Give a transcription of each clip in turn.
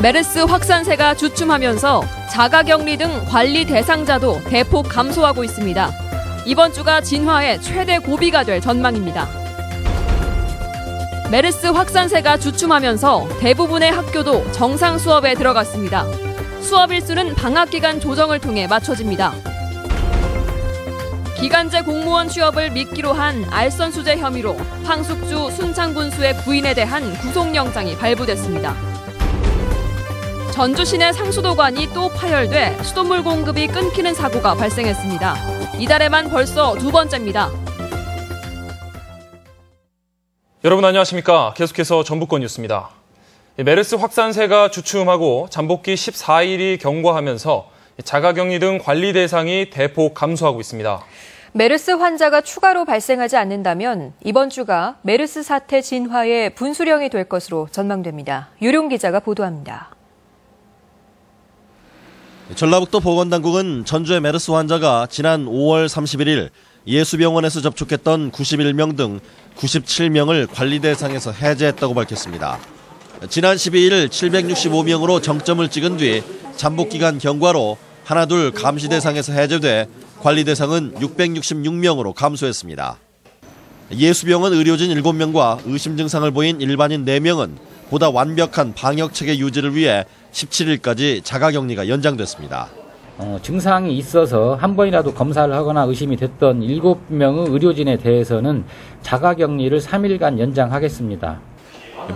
메르스 확산세가 주춤하면서 자가격리 등 관리 대상자도 대폭 감소하고 있습니다. 이번 주가 진화의 최대 고비가 될 전망입니다. 메르스 확산세가 주춤하면서 대부분의 학교도 정상 수업에 들어갔습니다. 수업 일수는 방학 기간 조정을 통해 맞춰집니다. 기간제 공무원 취업을 미끼로 한 알선수재 혐의로 황숙주 순창군수의 부인에 대한 구속영장이 발부됐습니다. 전주 시내 상수도관이 또 파열돼 수돗물 공급이 끊기는 사고가 발생했습니다. 이달에만 벌써 두 번째입니다. 여러분 안녕하십니까? 계속해서 전북권 뉴스입니다. 메르스 확산세가 주춤하고 잠복기 14일이 경과하면서 자가격리 등 관리 대상이 대폭 감소하고 있습니다. 메르스 환자가 추가로 발생하지 않는다면 이번 주가 메르스 사태 진화의 분수령이 될 것으로 전망됩니다. 유룡 기자가 보도합니다. 전라북도 보건당국은 전주의 메르스 환자가 지난 5월 31일 예수병원에서 접촉했던 91명 등 97명을 관리 대상에서 해제했다고 밝혔습니다. 지난 12일 765명으로 정점을 찍은 뒤 잠복기간 경과로 하나둘 감시 대상에서 해제돼 관리 대상은 666명으로 감소했습니다. 예수병원 의료진 7명과 의심 증상을 보인 일반인 4명은 보다 완벽한 방역 체계 유지를 위해 17일까지 자가격리가 연장됐습니다. 증상이 있어서 한 번이라도 검사를 하거나 의심이 됐던 7명의 의료진에 대해서는 자가격리를 3일간 연장하겠습니다.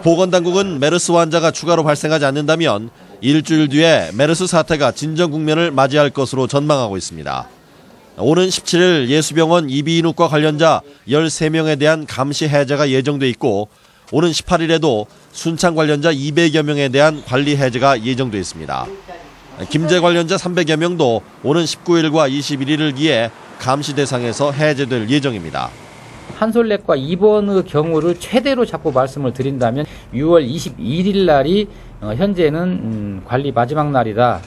보건당국은 메르스 환자가 추가로 발생하지 않는다면 일주일 뒤에 메르스 사태가 진정 국면을 맞이할 것으로 전망하고 있습니다. 오는 17일 예수병원 이비인후과 관련자 13명에 대한 감시 해제가 예정돼 있고 오는 18일에도 순창 관련자 200여 명에 대한 관리 해제가 예정돼 있습니다. 김제 관련자 300여 명도 오는 19일과 21일을 기해 감시 대상에서 해제될 예정입니다. 한솔내과 입원의 경우를 최대로 잡고 말씀을 드린다면 6월 21일 날이 현재는 관리 마지막 날이다.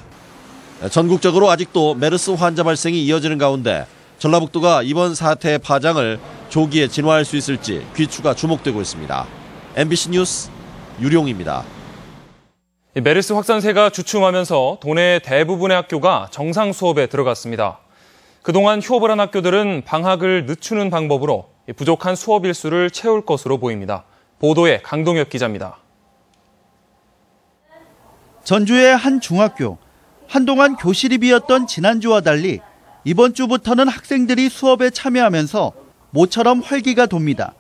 전국적으로 아직도 메르스 환자 발생이 이어지는 가운데 전라북도가 이번 사태의 파장을 조기에 진화할 수 있을지 귀추가 주목되고 있습니다. MBC 뉴스 유룡입니다. 메르스 확산세가 주춤하면서 도내 대부분의 학교가 정상 수업에 들어갔습니다. 그동안 휴업을 한 학교들은 방학을 늦추는 방법으로 부족한 수업 일수를 채울 것으로 보입니다. 보도에 강동엽 기자입니다. 전주의 한 중학교. 한동안 교실이 비었던 지난주와 달리 이번 주부터는 학생들이 수업에 참여하면서 모처럼 활기가 돕니다.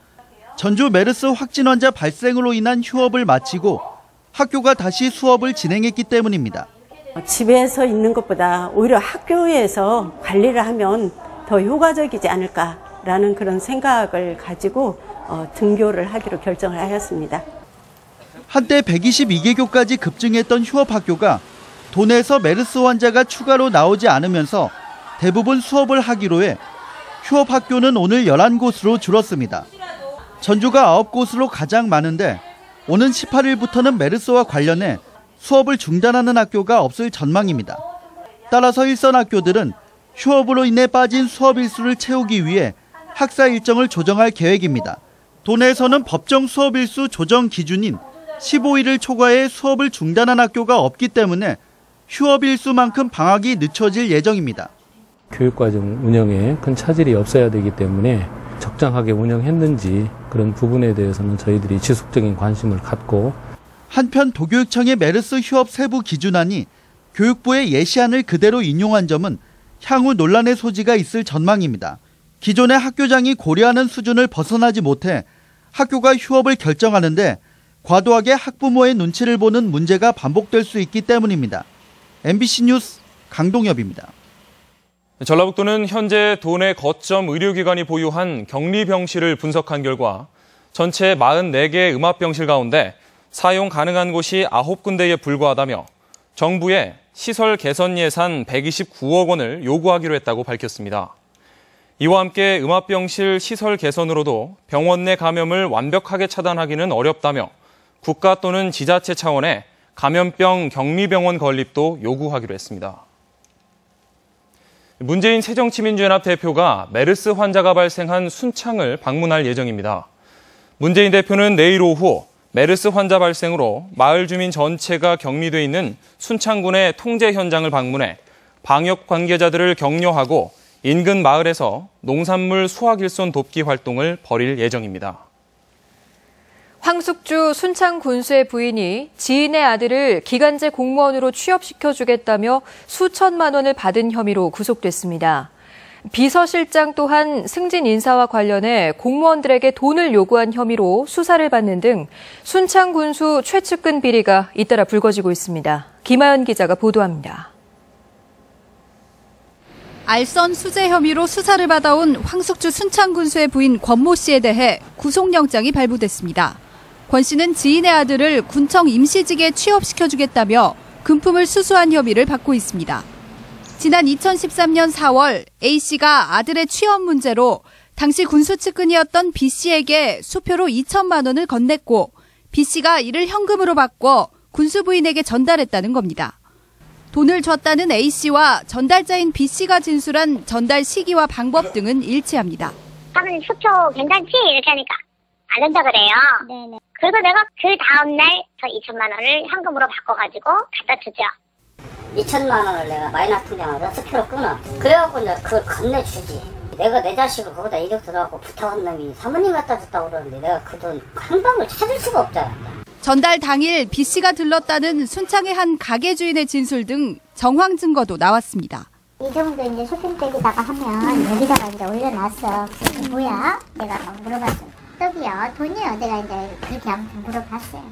전주 메르스 확진 환자 발생으로 인한 휴업을 마치고 학교가 다시 수업을 진행했기 때문입니다. 집에서 있는 것보다 오히려 학교에서 관리를 하면 더 효과적이지 않을까라는 그런 생각을 가지고 등교를 하기로 결정을 하였습니다. 한때 122개교까지 급증했던 휴업학교가 도내에서 메르스 환자가 추가로 나오지 않으면서 대부분 수업을 하기로 해 휴업학교는 오늘 11곳으로 줄었습니다. 전주가 9곳으로 가장 많은데 오는 18일부터는 메르스와 관련해 수업을 중단하는 학교가 없을 전망입니다. 따라서 일선 학교들은 휴업으로 인해 빠진 수업 일수를 채우기 위해 학사 일정을 조정할 계획입니다. 도내에서는 법정 수업 일수 조정 기준인 15일을 초과해 수업을 중단한 학교가 없기 때문에 휴업 일수만큼 방학이 늦춰질 예정입니다. 교육과정 운영에 큰 차질이 없어야 되기 때문에 적정하게 운영했는지 그런 부분에 대해서는 저희들이 지속적인 관심을 갖고 한편 도교육청의 메르스 휴업 세부 기준안이 교육부의 예시안을 그대로 인용한 점은 향후 논란의 소지가 있을 전망입니다. 기존의 학교장이 고려하는 수준을 벗어나지 못해 학교가 휴업을 결정하는데 과도하게 학부모의 눈치를 보는 문제가 반복될 수 있기 때문입니다. MBC 뉴스 강동엽입니다. 전라북도는 현재 도내 거점 의료기관이 보유한 격리병실을 분석한 결과 전체 44개 음압병실 가운데 사용 가능한 곳이 9군데에 불과하다며 정부에 시설 개선 예산 129억 원을 요구하기로 했다고 밝혔습니다. 이와 함께 음압병실 시설 개선으로도 병원 내 감염을 완벽하게 차단하기는 어렵다며 국가 또는 지자체 차원의 감염병 격리병원 건립도 요구하기로 했습니다. 문재인 새정치민주연합 대표가 메르스 환자가 발생한 순창을 방문할 예정입니다. 문재인 대표는 내일 오후 메르스 환자 발생으로 마을 주민 전체가 격리돼 있는 순창군의 통제 현장을 방문해 방역 관계자들을 격려하고 인근 마을에서 농산물 수확일손 돕기 활동을 벌일 예정입니다. 황숙주 순창 군수의 부인이 지인의 아들을 기간제 공무원으로 취업시켜주겠다며 수천만 원을 받은 혐의로 구속됐습니다. 비서실장 또한 승진 인사와 관련해 공무원들에게 돈을 요구한 혐의로 수사를 받는 등 순창 군수 최측근 비리가 잇따라 불거지고 있습니다. 김하연 기자가 보도합니다. 알선 수재 혐의로 수사를 받아온 황숙주 순창 군수의 부인 권모 씨에 대해 구속영장이 발부됐습니다. 권 씨는 지인의 아들을 군청 임시직에 취업시켜주겠다며 금품을 수수한 혐의를 받고 있습니다. 지난 2013년 4월 A 씨가 아들의 취업 문제로 당시 군수 측근이었던 B 씨에게 수표로 2천만 원을 건넸고 B 씨가 이를 현금으로 바꿔 군수 부인에게 전달했다는 겁니다. 돈을 줬다는 A 씨와 전달자인 B 씨가 진술한 전달 시기와 방법 등은 일치합니다. 사모님 수표 괜찮지? 이렇게 하니까 안 된다 그래요. 네네. 그래서 내가 그 다음날 저 2천만 원을 현금으로 바꿔가지고 갖다 주죠. 2천만 원을 내가 마이너스 통장으로 수표로 끊어. 그래갖고 이제 그걸 건네주지. 내가 내 자식을 거기다 이력 들어갖고 부탁한 놈이 사모님 갖다 줬다고 그러는데 내가 그 돈 한 방울 찾을 수가 없잖아. 전달 당일 B 씨가 들렀다는 순창의 한 가게 주인의 진술 등 정황 증거도 나왔습니다. 이 정도 이제 쇼핑백에다가 하면 여기다가 이제 올려놨어. 뭐야? 내가 막 물어봤어. 떡이요? 돈이요? 내가 이제 그렇게 아무튼 물어봤어요.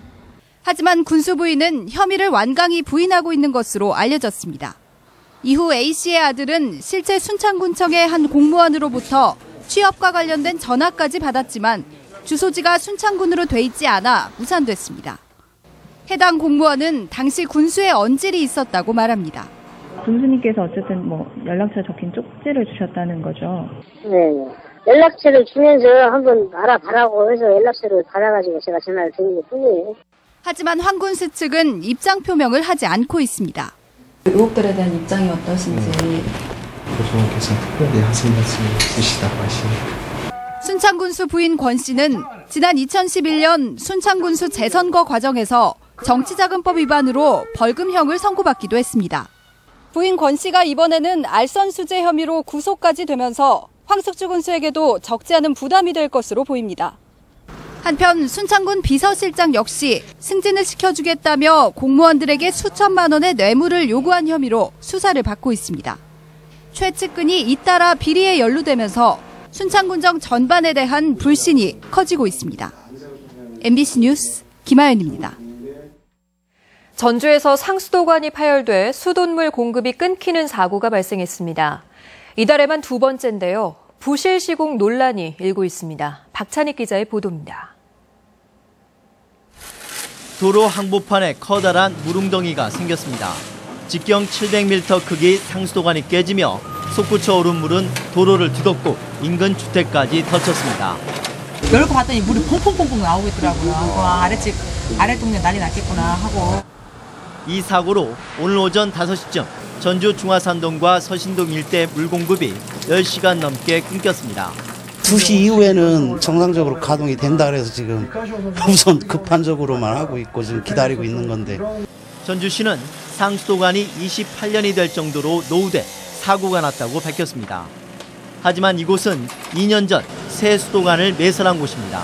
하지만 군수 부인은 혐의를 완강히 부인하고 있는 것으로 알려졌습니다. 이후 A 씨의 아들은 실제 순창군청의 한 공무원으로부터 취업과 관련된 전화까지 받았지만 주소지가 순창군으로 돼 있지 않아 무산됐습니다. 해당 공무원은 당시 군수에 언질이 있었다고 말합니다. 군수님께서 어쨌든 연락처 적힌 쪽지를 주셨다는 거죠. 네. 연락처를 주면서 한번 알아봐라고 해서 연락처를 받아가지고 제가 전화를 드린 것 뿐이에요. 하지만 황 군수 측은 입장 표명을 하지 않고 있습니다. 의혹들에 대한 입장이 어떠신지. 교수님께서 특별히 하신 말씀이 있으시다고 하시네요. 순창군수 부인 권 씨는 지난 2011년 순창군수 재선거 과정에서 정치자금법 위반으로 벌금형을 선고받기도 했습니다. 부인 권 씨가 이번에는 알선 수재 혐의로 구속까지 되면서 황숙주 군수에게도 적지 않은 부담이 될 것으로 보입니다. 한편 순창군 비서실장 역시 승진을 시켜주겠다며 공무원들에게 수천만 원의 뇌물을 요구한 혐의로 수사를 받고 있습니다. 최 측근이 잇따라 비리에 연루되면서 순창군청 전반에 대한 불신이 커지고 있습니다. MBC 뉴스 김하연입니다. 전주에서 상수도관이 파열돼 수돗물 공급이 끊기는 사고가 발생했습니다. 이달에만 두 번째인데요. 부실 시공 논란이 일고 있습니다. 박찬익 기자의 보도입니다. 도로 항복판에 커다란 물웅덩이가 생겼습니다. 직경 700m 크기 상수도관이 깨지며 솟구쳐 오른 물은 도로를 뒤덮고 인근 주택까지 덮쳤습니다. 열고 봤더니 물이 퐁퐁퐁퐁 나오고 있더라고요. 와, 아래 동네 난리 났겠구나 하고. 이 사고로 오늘 오전 5시쯤 전주 중화산동과 서신동 일대 물 공급이 10시간 넘게 끊겼습니다. 2시 이후에는 정상적으로 가동이 된다 그래서 지금 우선 급한적으로만 하고 있고 지금 기다리고 있는 건데. 전주시는 상수도관이 28년이 될 정도로 노후돼 사고가 났다고 밝혔습니다. 하지만 이곳은 2년 전 새 수도관을 매설한 곳입니다.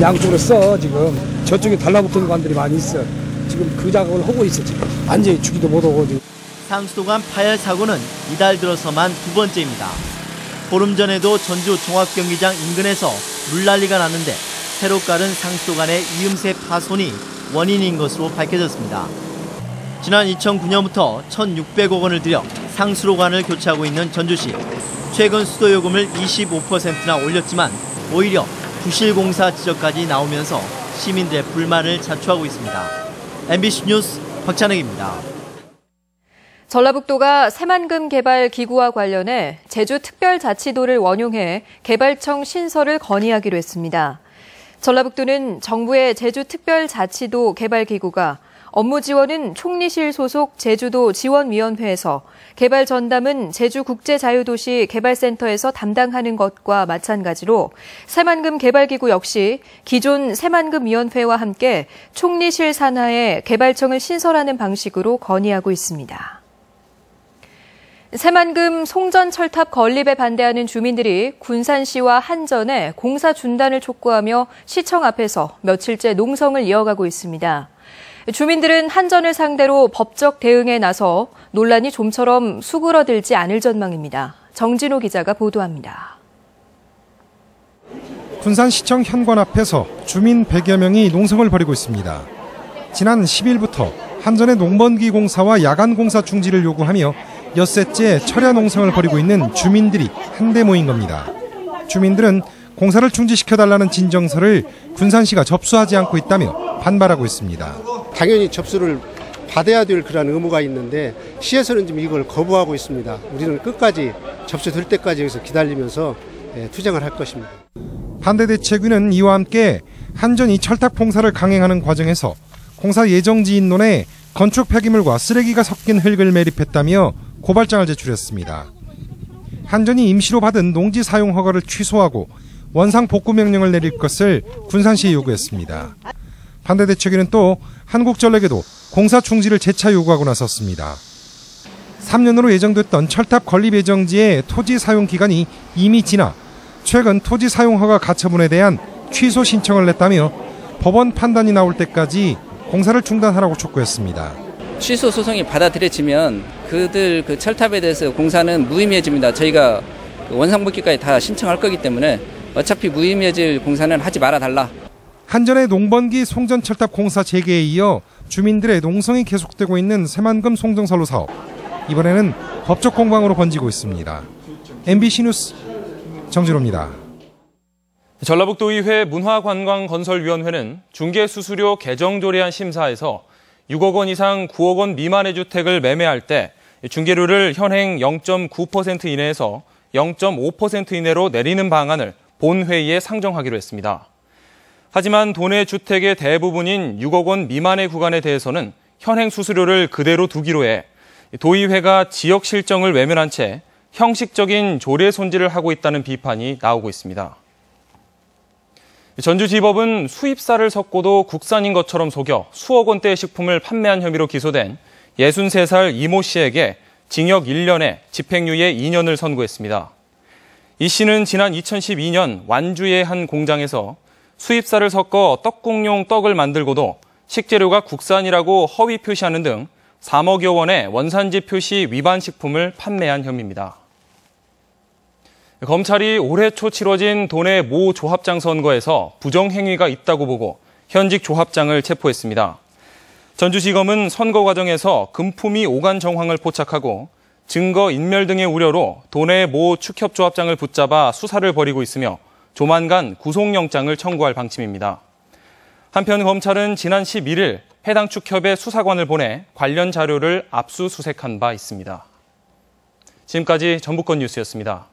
양쪽으로 써 지금 저쪽에 달라붙은 관들이 많이 있어. 지금 그 작업을 하고 있어 지금. 완전히 주기도 못하고. 상수도관 파열 사고는 이달 들어서만 두 번째입니다. 보름 전에도 전주 종합경기장 인근에서 물난리가 났는데 새로 깔은 상수도관의 이음새 파손이 원인인 것으로 밝혀졌습니다. 지난 2009년부터 1,600억 원을 들여 상수도관을 교체하고 있는 전주시. 최근 수도요금을 25%나 올렸지만 오히려 부실공사 지적까지 나오면서 시민들의 불만을 자초하고 있습니다. MBC 뉴스 박찬익입니다. 전라북도가 새만금 개발 기구와 관련해 제주특별자치도를 원용해 개발청 신설을 건의하기로 했습니다. 전라북도는 정부의 제주특별자치도 개발기구가 업무 지원은 총리실 소속 제주도 지원위원회에서, 개발 전담은 제주국제자유도시 개발센터에서 담당하는 것과 마찬가지로 새만금 개발기구 역시 기존 새만금위원회와 함께 총리실 산하에 개발청을 신설하는 방식으로 건의하고 있습니다. 새만금 송전철탑 건립에 반대하는 주민들이 군산시와 한전에 공사 중단을 촉구하며 시청 앞에서 며칠째 농성을 이어가고 있습니다. 주민들은 한전을 상대로 법적 대응에 나서 논란이 좀처럼 수그러들지 않을 전망입니다. 정진호 기자가 보도합니다. 군산시청 현관 앞에서 주민 100여 명이 농성을 벌이고 있습니다. 지난 10일부터 한전의 농번기 공사와 야간 공사 중지를 요구하며 엿새째 철야 농성을 벌이고 있는 주민들이 한데 모인 겁니다. 주민들은 공사를 중지시켜달라는 진정서를 군산시가 접수하지 않고 있다며 반발하고 있습니다. 당연히 접수를 받아야 될 그런 의무가 있는데 시에서는 지금 이걸 거부하고 있습니다. 우리는 끝까지 접수될 때까지 여기서 기다리면서 투쟁을 할 것입니다. 반대대책위는 이와 함께 한전이 철탑 공사를 강행하는 과정에서 공사 예정지인론에 건축 폐기물과 쓰레기가 섞인 흙을 매립했다며 고발장을 제출했습니다. 한전이 임시로 받은 농지 사용 허가를 취소하고 원상 복구 명령을 내릴 것을 군산시에 요구했습니다. 반대대책위는 또 한국전력에도 공사 중지를 재차 요구하고 나섰습니다. 3년으로 예정됐던 철탑 건립 예정지의 토지 사용 기간이 이미 지나 최근 토지 사용 허가 가처분에 대한 취소 신청을 냈다며 법원 판단이 나올 때까지 공사를 중단하라고 촉구했습니다. 취소 소송이 받아들여지면 그들 그 철탑에 대해서 공사는 무의미해집니다. 저희가 원상복귀까지 다 신청할 거기 때문에 어차피 무의미해질 공사는 하지 말아달라. 한전의 농번기 송전철탑 공사 재개에 이어 주민들의 농성이 계속되고 있는 새만금 송정선로 사업. 이번에는 법적 공방으로 번지고 있습니다. MBC 뉴스 정진호입니다. 전라북도의회 문화관광건설위원회는 중개수수료 개정조례안 심사에서 6억 원 이상 9억 원 미만의 주택을 매매할 때 중개료를 현행 0.9% 이내에서 0.5% 이내로 내리는 방안을 본회의에 상정하기로 했습니다. 하지만 도내 주택의 대부분인 6억 원 미만의 구간에 대해서는 현행 수수료를 그대로 두기로 해 도의회가 지역 실정을 외면한 채 형식적인 조례 손질을 하고 있다는 비판이 나오고 있습니다. 전주지법은 수입사를 섞고도 국산인 것처럼 속여 수억 원대의 식품을 판매한 혐의로 기소된 63살 이모 씨에게 징역 1년에 집행유예 2년을 선고했습니다. 이 씨는 지난 2012년 완주의 한 공장에서 수입사를 섞어 떡국용 떡을 만들고도 식재료가 국산이라고 허위 표시하는 등 3억여 원의 원산지 표시 위반 식품을 판매한 혐의입니다. 검찰이 올해 초 치러진 도내 모 조합장 선거에서 부정행위가 있다고 보고 현직 조합장을 체포했습니다. 전주지검은 선거 과정에서 금품이 오간 정황을 포착하고 증거 인멸 등의 우려로 도내 모 축협조합장을 붙잡아 수사를 벌이고 있으며 조만간 구속영장을 청구할 방침입니다. 한편 검찰은 지난 11일 해당 축협에 수사관을 보내 관련 자료를 압수수색한 바 있습니다. 지금까지 전북권 뉴스였습니다.